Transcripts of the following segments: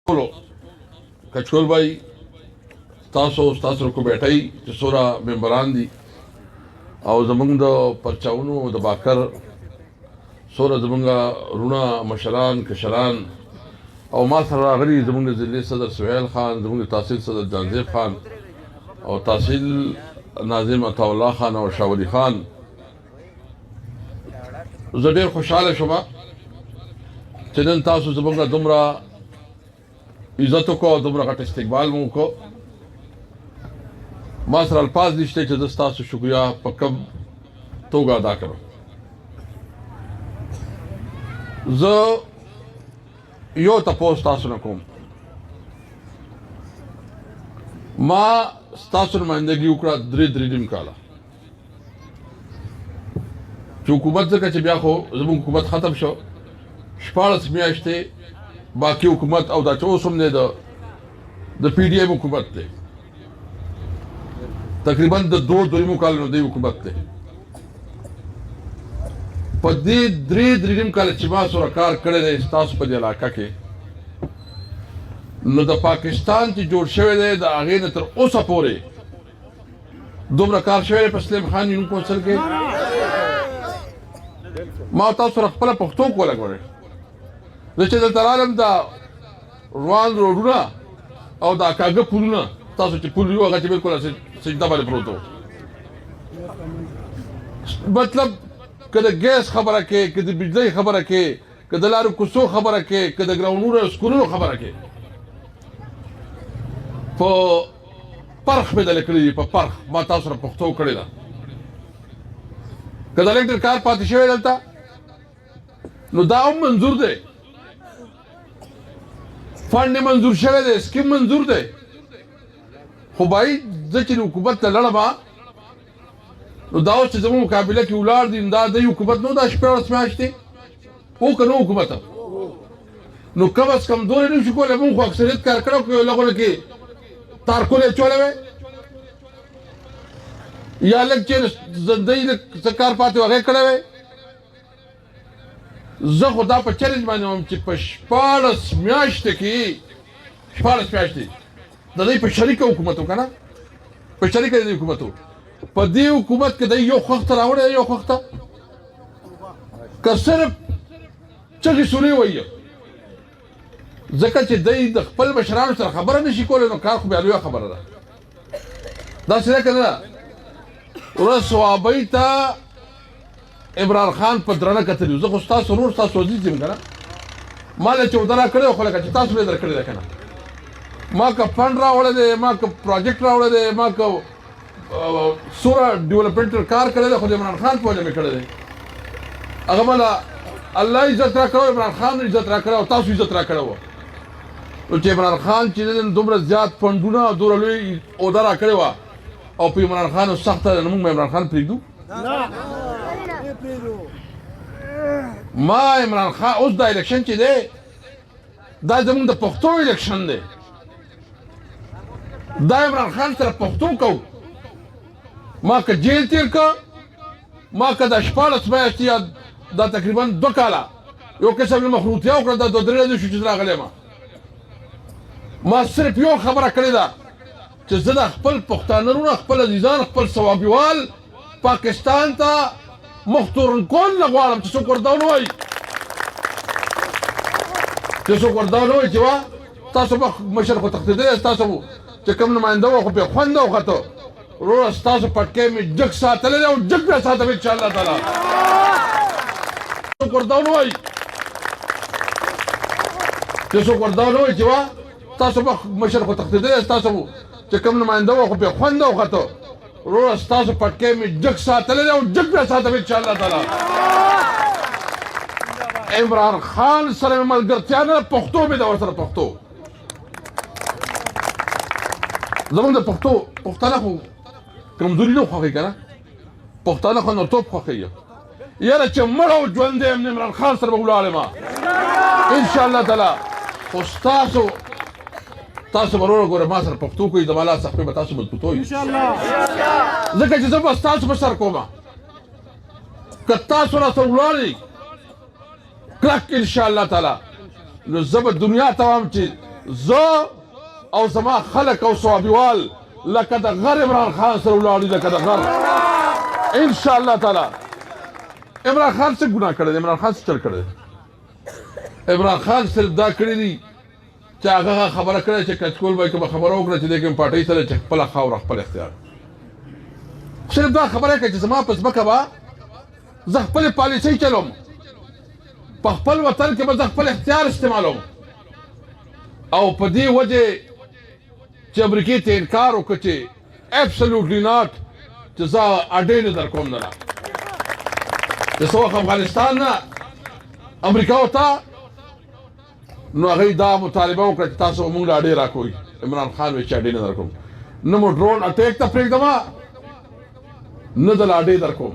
کچکول بھائی تاسو کو بیٹھای چې څومره ممبران دي او زمونږ د پرچاونو د باکر څومره زمونږ رونه مشران کشران او ما سره راغلي زمونږ د ضلعي صدر سهیل خان، زمونږ د تحصیل صدر جانزیب خان او تحصیل ناظم عطاالله خان او شاه ولی خان. زه ډېر خوشحاله شوم چې نن تاسو زمونږ دومره عزت وکړو او دومره غټ استقبال مو وکړو. ما سره الفاظ نشته چې زه ستاسو شکریه په کوم توګه ادا کړم. زه یو تپوس تاسو نه کوم، ما ستاسو نمایندګي وکړه درې نیم کاله چې حکومت ځکه چې بیا خو زموږ حکومت ختم شو 14 میاشتې باقي حکومت او دا چې اوس هم دی د پی ډي ایم حکومت دی، تقریبا د دویمو کالونو دی حکومت دی. په دې درې نیم کاله چې ما سره کار کړی دی ستاسو په دې علاقه کې، نو د پاکستان چې جوړ شوی دی د هغې نه تر اوسه پورې دومره کار شوی دی په سلیم خان یونین کونسل کې. ما تاسو سره خپله پښتو کوله ګورئ، زه چې دلته رالم دا روان روډونه او دا کاږه پلونه، تاسو چې پل یو هغه چې بلکل سجده باندې پروت و. مطلب که د ګیس خبره کې، که د بجلۍ خبره کې، که د لارو کوڅو خبره کې، که د ګراونډونو او سکولونو خبره کې، په پرخ مې دلې کړي دي، په پرخ ما تاسو سره پښتو کړې ده. که د الکټر کار پاتې شوی دلته نو دا هم منظور دی، فنډ منظور شوی دی، سکیم منظور دی. خو بھائی زه چې حکومت ته لړم نو دا اوس چې زموږ مقابله کې ولاړ دي دا د حکومت نو دا 14 میاشتې او که نو حکومت نو کم از کم دونه نشو کولی. مونږ خو اکثریت کار کړی که یو لغونه کې تارکول یې اچولی وی یا لږ چې زندۍ لږ څه کار پاتې و هغې کړی وی. زه خو دا په چلنج باندې وم چې په 14 میاشتې کې 14 میاشتې د دوی په شریکه حکومت و که نه، په شریکه د دوی حکومت و. په دې حکومت کې دی یو خوښته راوړی دی، یو خوښته که صرف چغې سورې وایي ځکه چې دی د خپل مشرانو سره خبره نشي کولی نو کار خو بیا لویه خبره ده. داسې ده که نه ده؟ ورځ صوابۍ ته عمران خان په درنه کتلي وو. زه خو ستاسو ورور ستاسو عزیز یم که نه، ما له چوده راکړی وو، خو لکه چې تاسو مې درکړې ده که نه، ما که فنډ راوړی دی، ما که پروجیکټ راوړی دی، ما که څومره ډیولپمنټل کار کړی دی، خو د عمران خان په وجه مې کړی دی. هغه مله الله عزت را کړی، عمران خان عزت را کړی او تاسو عزت را کړی وو. نو چې عمران خان چې نن دومره زیات فنډونه او دومره لوی عهده را کړې وه او په عمران خان سخته ده، نو موږ به عمران خان پرېږدو؟ ما عمران خان اوس دا الیکشن چې دی دا زموږ د پښتو الیکشن دی، دا عمران خان سره پښتو کوو. ما که جیل تیر که، ما که دا 14 میاشتې یا دا تقریبا 2 کاله یو قسم نه مخروطیه وکړه، دا 2-3 ورځې شو چې راغلی ما صرف یو خبره کړې ده چې زه د خپل پښتانه وروڼه، خپل عزیزان، خپل ثوابیوال پاکستان ته مخ تورن کول نه غواړم چې څوک ورته ونه وایي، چې څوک ورته ونه وایي چې وا تاسو مشر خو تښتېدلی یاست، تاسو چې کوم نماینده وو خو پرې خوند وخته. وروره ستاسو پټکی مې جګ ساتلی دی او جګ بیا ساتم انشاءالله تعالی. څوک ورته ونه وایي چې څوک ورته ونه وایي چې وا تاسو مشر خو تښتېدلی یاست، تاسو چې کوم نماینده وو خو پرې خوند وخته. وروره ستاسو پټکی مې جګ ساتلی دی او جګ بیا ساتم انشاءالله تعالی. عمران خان سره مې ملګرتیا نه، پښتو مې ده ورسره پښتو. زمونږ د پښتانه خو کمزوري نه خوښوي که نه، پښتانه خو نرتوب خوښوي. یاره چې مړ او ژوندی یم د عمران خان سره به ولاړ یم انشاءالله تعالی. خو تاسو به وروره ګوره ما سره پښتو کوئ، د مالا صحبې به تاسو مضبوطوئ ځکه چې زه به ستاسو په سر کومه. که تاسو راسره ولاړئ کلک انشاءالله تعالی نو زه به دنیا ته وایم چې زه او زما خلک او صوابیوال لکه د غر عمران خان سره ولاړ دي لکه د غر ان شاء الله تعالی. عمران خان څه ګناه کړی دی؟ عمران خان څه چل کړی دی؟ عمران خان صرف دا کړی دي چې هغه خبره کړې چې کچکول به کومه خبره وکړه چې د کوم پارټۍ سره چې خپله خاوره خپل اختیار. صرف دا خبره کوي چې زما په ځمکه به زه خپلې پالیسۍ چلوم، په خپل وطن کې به زه خپل اختیار استعمالوم. او په دې وجې چې امریکې ته انکار وکړه چې ابسولوټلی ناټ چې زه اډې نه در کوم نه نه چې څه وخت افغانستان نه امریکا ورته نو هغوی دا مطالبه وکړه چې تاسو به مونږ له اډې راکوئ. عمران خان وایي چې اډې نه در کوم، نه مو ډرون اټیک ته پرېږدم نه د له اډې در کوم،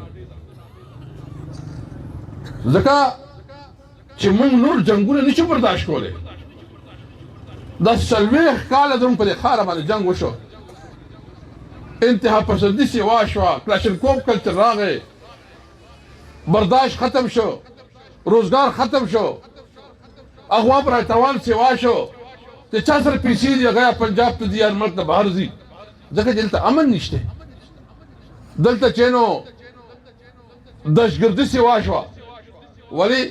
ځکه چې مونږ نور جنګونه نشو برداشت کولی. دا 40 کاله زموږ په دې ښار باندې جنګ وشو، انتها پسندي سیوا شوه، کلاشینکوف کلچر راغی، برداشت ختم شو، روزګار ختم شو، اغوا پر اتوان سیوا شو چې چا سره پیسې دي هغه پنجاب ته ځي یا ملک نه بهر ځي، ځکه چې دلته امن نشته. دلته چې نو دهشتګردي سیوا شوه، ولې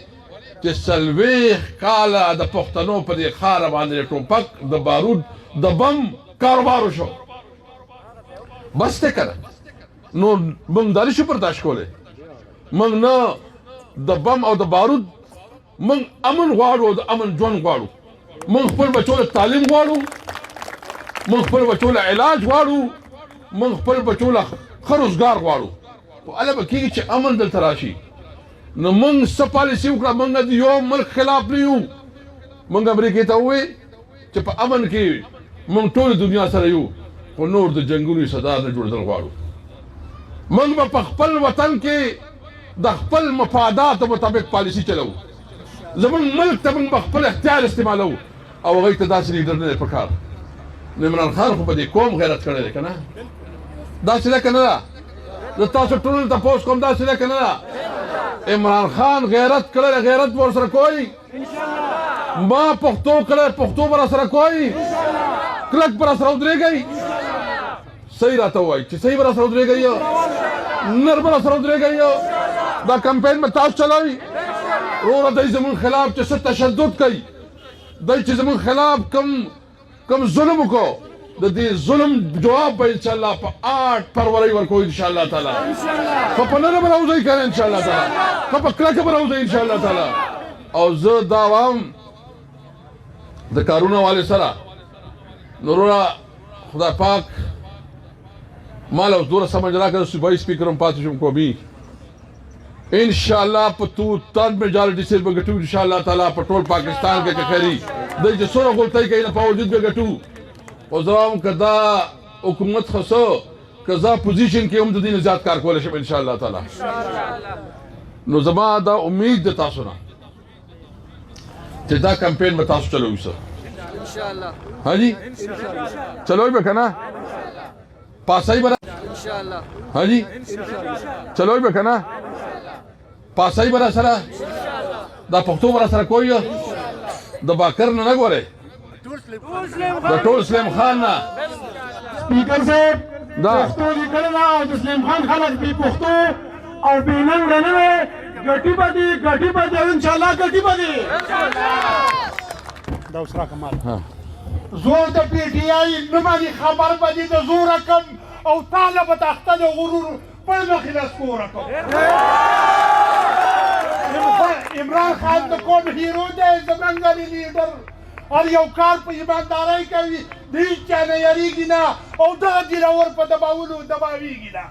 چې 40 کاله د پښتنو په دې ښار باندې د ټوپک د بارود د بم کاروبار وشو. بس دی که نه؟ نو موږ دا نشو برداشت کولی. موږ نه د بم او د بارود، موږ امن غواړو او د امن ژوند غواړو. موږ خپل بچو له تعلیم غواړو، موږ خپل بچو له علاج غواړو، موږ خپل بچو له ښه روزګار غواړو. خو هله به کېږي چې امن دلته راشي. نو موږ څه پالیسي وکړه؟ موږ د یو ملک خلاف نه یو. موږ امریکې ته ووایي چې په امن کې موږ ټولې دنیا سره یو، خو نور د جنګونو صدار نه جوړېدل غواړو. موږ به په خپل وطن کې د خپل مفاداتو مطابق پالیسي چلو. زمونږ ملک ته موږ به خپل اختیار استعمالو او هغوی ته داسې لیډر نه دی پکار. نو عمران خان خو په دې قوم غیرت کړی دی که نه؟ داسې ده که نه ده؟ زه تاسو ټولو ته تپوس کوم داسې ده که نه ده؟ عمران خان غیرت کړی، غیرت به ورسره کوئ؟ ما پښتو کړی، پښتو به راسره کوئ؟ کلک به راسره ودرېږئ؟ صحیح راته ووایئ چې صحیح به راسره ودرېږئ، نر به راسره ودرېږئ؟ دا کمپین به تاسو چلوئ؟ وروره دی زموږ خلاف چې څه تشدد کوي، دی چې زموږ خلاف کم ظلم وکړو، د دې ظلم جواب به انشاءالله په 8 فروری ورکوو انشاءالله تعالی. خو په نره به راوځئ که نه انشاءالله تعالی، خو په کلکه به راوځئ انشاءالله تعالی. او زه دا وایم د کارونه والې سره، نو وروره خدای پاک ما له اوس دومره سمجھ راکړه، صوبایي سپیکر هم پاتې شوم قومي. انشاءالله په 2/3 میجارټي سره به ګټو انشاءالله تعالی په ټول پاکستان کې که خیري دی چې څومره غلطۍ کوي نه باوجود به ګټو. او زه وایم که دا حکومت خو څه که زه پوزیشن کې هم د دې نه زیات کار کولی شم انشاءالله تعالی. نو زما دا امید د تاسو نه چې دا کمپین به تاسو چلوئ څه انشاءالله. ها جی چلوئ به که نه؟ پاسئ به انشاءالله. ها جی چلوئ به که نه؟ پاسئ به راسره؟ دا پښتو به راسره کوئ؟ د باکر نه نه ګورئ، د ټول سلیم خان نه. سپیکر صاحب پښتو لیکل نه او د سلیم خان خلک بې پښتو او بې ننګه نه وی، ګټي به دي ګټي به دي او انشاءالله ګټي به دي. دا اوس راکړه مال. زور د پی ټي آی نه باندې خبر به دي د زوره کم او تاله به تخته د غرور پر مخې له سپوره کم. عمران خان د کوم هیرو دی؟ زموږ لیډر هر یو کار په ایماندارۍ کوي، د هېڅ چا نه یېرېږي نه او دغه دینور په دباولو دباویږي نه.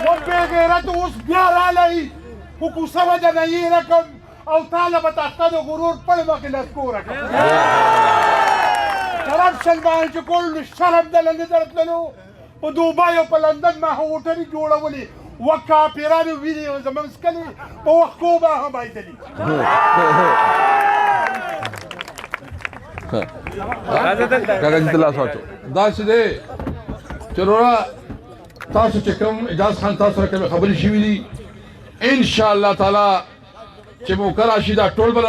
و بې غیرت اوس بیا رالی، خو کوڅه به درنه یېره کړم او تاله به تخته د غرور پړ مخې له سکوره کړم. کرپشن باندې چې کول شرم دله نه درتللو، په دوبای او په لندن ما هوټلې جوړولې، و کاپیرانو وینې زموږ څکلې، په وښکو به هم ایدلي. کاکا جي ته لاس واچو. داسې دی چې وروره تاسو چې کوم اجاز خان تاسو سره کومې خبرې شوي دي انشاءالله تعالی چې موقع راشي دا ټول به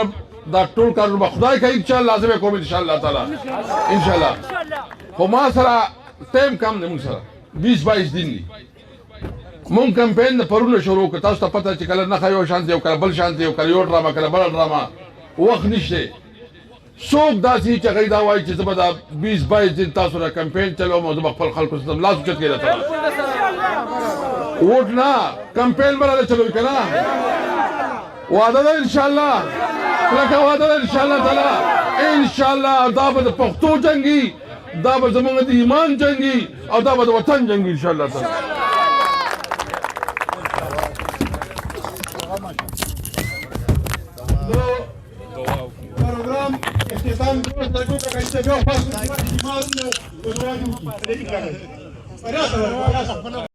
دا ټول کارونه به خدای کوي ان شاء الله لازم کوم ان شاء الله تعالی ان شاء الله خو ما سره ټایم کم دی موږ سره 20-22 دن دي مونږ کمپین د پرونه شروع کړ تاسو ته پته چې کله نه خایو شانتي او کله بل شانتي او کله یو ډرامه کله بل ډرامه وخت نشته څوک داسې چې غي دا وایي چې زه به دا 20-22 دن تاسو را کمپین چلوم او زه خپل خلکو سره لاس اوچت کړی راته ووټ نه کمپین به چلوي که نه وعده ده ان شاء الله لکه وعده ده ان شاء الله تعالی ان شاء الله دا به د پښتو جنګي دا به زموږ د ایمان جنګي او دا به د وطن جنګي ان شاء الله تعالی program اختتام دوست درجو کا کیسے جو فاصلہ ایمان میں گزارا جو